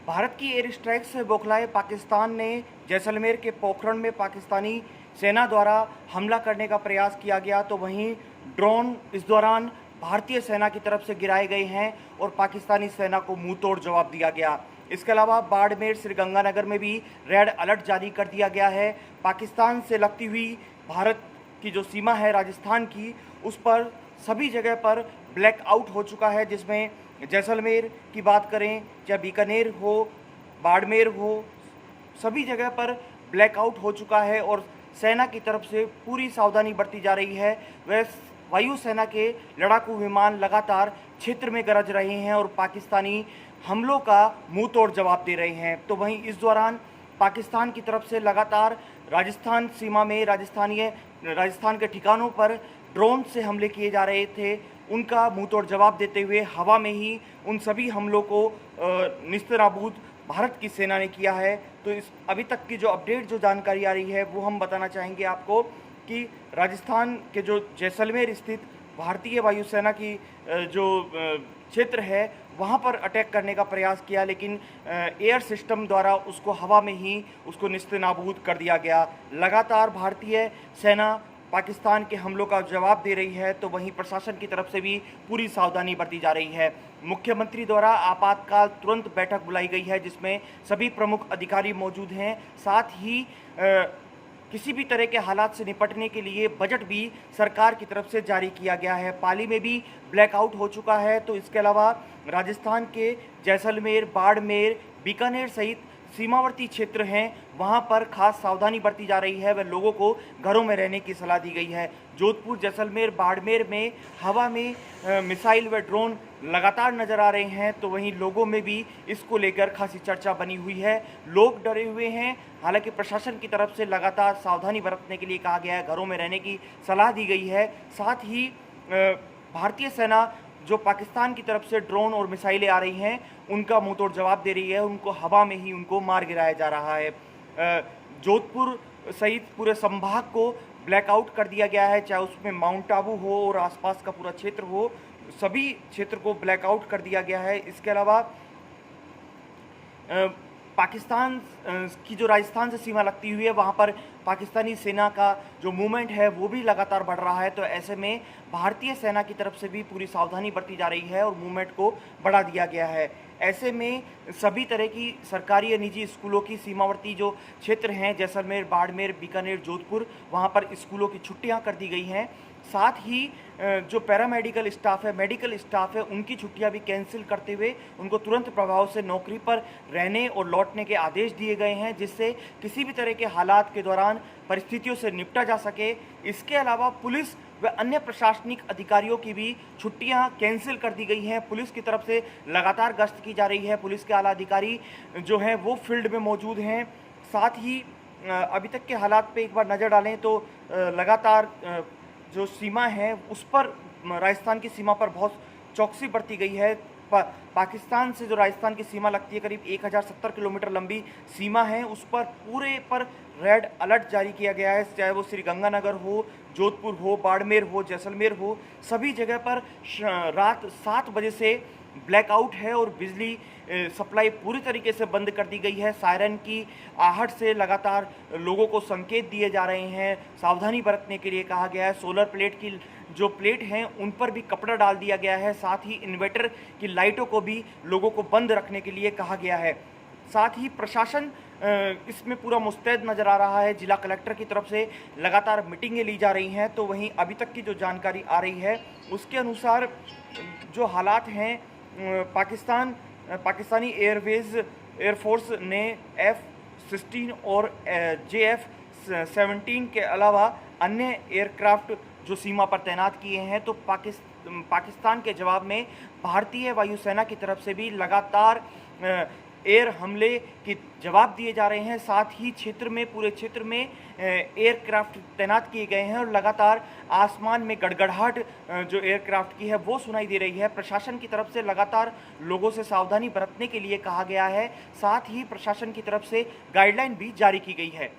भारत की air strike से बौखलाए पाकिस्तान ने जैसलमेर के पोखरण में पाकिस्तानी सेना द्वारा हमला करने का प्रयास किया गया, तो वहीं ड्रोन इस दौरान भारतीय सेना की तरफ से गिराए गए हैं और पाकिस्तानी सेना को मुंह तोड़ जवाब दिया गया। इसके अलावा बाड़मेर श्रीगंगानगर में भी रेड अलर्ट जारी कर दिया गया है। पाकिस्तान से लगती हुई भारत की जो सीमा है राजस्थान की, उस पर सभी जगह पर ब्लैक आउट हो चुका है, जिसमें जैसलमेर की बात करें, चाहे बीकानेर हो, बाड़मेर हो, सभी जगह पर ब्लैकआउट हो चुका है और सेना की तरफ से पूरी सावधानी बरती जा रही है। वह वायुसेना के लड़ाकू विमान लगातार क्षेत्र में गरज रहे हैं और पाकिस्तानी हमलों का मुंह तोड़ जवाब दे रहे हैं। तो वहीं इस दौरान पाकिस्तान की तरफ से लगातार राजस्थान सीमा में राजस्थान के ठिकानों पर ड्रोन से हमले किए जा रहे थे। उनका मुंह तोड़ जवाब देते हुए हवा में ही उन सभी हमलों को निस्तनाबूद भारत की सेना ने किया है। तो इस अभी तक की जो अपडेट, जो जानकारी आ रही है, वो हम बताना चाहेंगे आपको कि राजस्थान के जो जैसलमेर स्थित भारतीय वायुसेना की जो क्षेत्र है, वहाँ पर अटैक करने का प्रयास किया, लेकिन एयर सिस्टम द्वारा उसको हवा में ही उसको निस्तनाबूद कर दिया गया। लगातार भारतीय सेना पाकिस्तान के हमलों का जवाब दे रही है, तो वहीं प्रशासन की तरफ से भी पूरी सावधानी बरती जा रही है। मुख्यमंत्री द्वारा आपातकाल तुरंत बैठक बुलाई गई है, जिसमें सभी प्रमुख अधिकारी मौजूद हैं। साथ ही किसी भी तरह के हालात से निपटने के लिए बजट भी सरकार की तरफ से जारी किया गया है। पाली में भी ब्लैकआउट हो चुका है। तो इसके अलावा राजस्थान के जैसलमेर, बाड़मेर, बीकानेर सहित सीमावर्ती क्षेत्र हैं, वहां पर खास सावधानी बरती जा रही है। वह लोगों को घरों में रहने की सलाह दी गई है। जोधपुर, जैसलमेर, बाड़मेर में हवा में मिसाइल व ड्रोन लगातार नजर आ रहे हैं, तो वहीं लोगों में भी इसको लेकर खासी चर्चा बनी हुई है। लोग डरे हुए हैं। हालांकि प्रशासन की तरफ से लगातार सावधानी बरतने के लिए कहा गया है, घरों में रहने की सलाह दी गई है। साथ ही भारतीय सेना जो पाकिस्तान की तरफ से ड्रोन और मिसाइलें आ रही हैं, उनका मुंहतोड़ जवाब दे रही है। उनको हवा में ही उनको मार गिराया जा रहा है। जोधपुर सहित पूरे संभाग को ब्लैकआउट कर दिया गया है, चाहे उसमें माउंट आबू हो और आसपास का पूरा क्षेत्र हो, सभी क्षेत्र को ब्लैकआउट कर दिया गया है। इसके अलावा पाकिस्तान की जो राजस्थान से सीमा लगती हुई है, वहाँ पर पाकिस्तानी सेना का जो मूवमेंट है वो भी लगातार बढ़ रहा है। तो ऐसे में भारतीय सेना की तरफ से भी पूरी सावधानी बरती जा रही है और मूवमेंट को बढ़ा दिया गया है। ऐसे में सभी तरह की सरकारी या निजी स्कूलों की सीमावर्ती जो क्षेत्र हैं, जैसलमेर, बाड़मेर, बीकानेर, जोधपुर, वहाँ पर स्कूलों की छुट्टियाँ कर दी गई हैं। साथ ही जो पैरामेडिकल स्टाफ है, मेडिकल स्टाफ है, उनकी छुट्टियां भी कैंसिल करते हुए उनको तुरंत प्रभाव से नौकरी पर रहने और लौटने के आदेश दिए गए हैं, जिससे किसी भी तरह के हालात के दौरान परिस्थितियों से निपटा जा सके। इसके अलावा पुलिस व अन्य प्रशासनिक अधिकारियों की भी छुट्टियां कैंसिल कर दी गई हैं। पुलिस की तरफ से लगातार गश्त की जा रही है। पुलिस के आला अधिकारी जो हैं वो फील्ड में मौजूद हैं। साथ ही अभी तक के हालात पे एक बार नज़र डालें तो लगातार जो सीमा है उस पर, राजस्थान की सीमा पर बहुत चौकसी बरती गई है। पाकिस्तान से जो राजस्थान की सीमा लगती है, करीब 1070 किलोमीटर लंबी सीमा है, उस पर पूरे पर रेड अलर्ट जारी किया गया है। चाहे वो श्रीगंगानगर हो, जोधपुर हो, बाड़मेर हो, जैसलमेर हो, सभी जगह पर रात 7 बजे से ब्लैकआउट है और बिजली सप्लाई पूरी तरीके से बंद कर दी गई है। सायरन की आहट से लगातार लोगों को संकेत दिए जा रहे हैं, सावधानी बरतने के लिए कहा गया है। सोलर प्लेट की जो प्लेट हैं उन पर भी कपड़ा डाल दिया गया है। साथ ही इन्वर्टर की लाइटों को भी लोगों को बंद रखने के लिए कहा गया है। साथ ही प्रशासन इसमें पूरा मुस्तैद नज़र आ रहा है। जिला कलेक्टर की तरफ से लगातार मीटिंगें ली जा रही हैं। तो वहीं अभी तक की जो जानकारी आ रही है उसके अनुसार जो हालात हैं, पाकिस्तानी एयरफोर्स ने F-16 और JF-17 के अलावा अन्य एयरक्राफ्ट जो सीमा पर तैनात किए हैं। तो पाकिस्तान के जवाब में भारतीय वायुसेना की तरफ से भी लगातार एयर हमले के जवाब दिए जा रहे हैं। साथ ही पूरे क्षेत्र में एयरक्राफ्ट तैनात किए गए हैं और लगातार आसमान में गड़गड़ाहट जो एयरक्राफ्ट की है वो सुनाई दे रही है। प्रशासन की तरफ से लगातार लोगों से सावधानी बरतने के लिए कहा गया है। साथ ही प्रशासन की तरफ से गाइडलाइन भी जारी की गई है।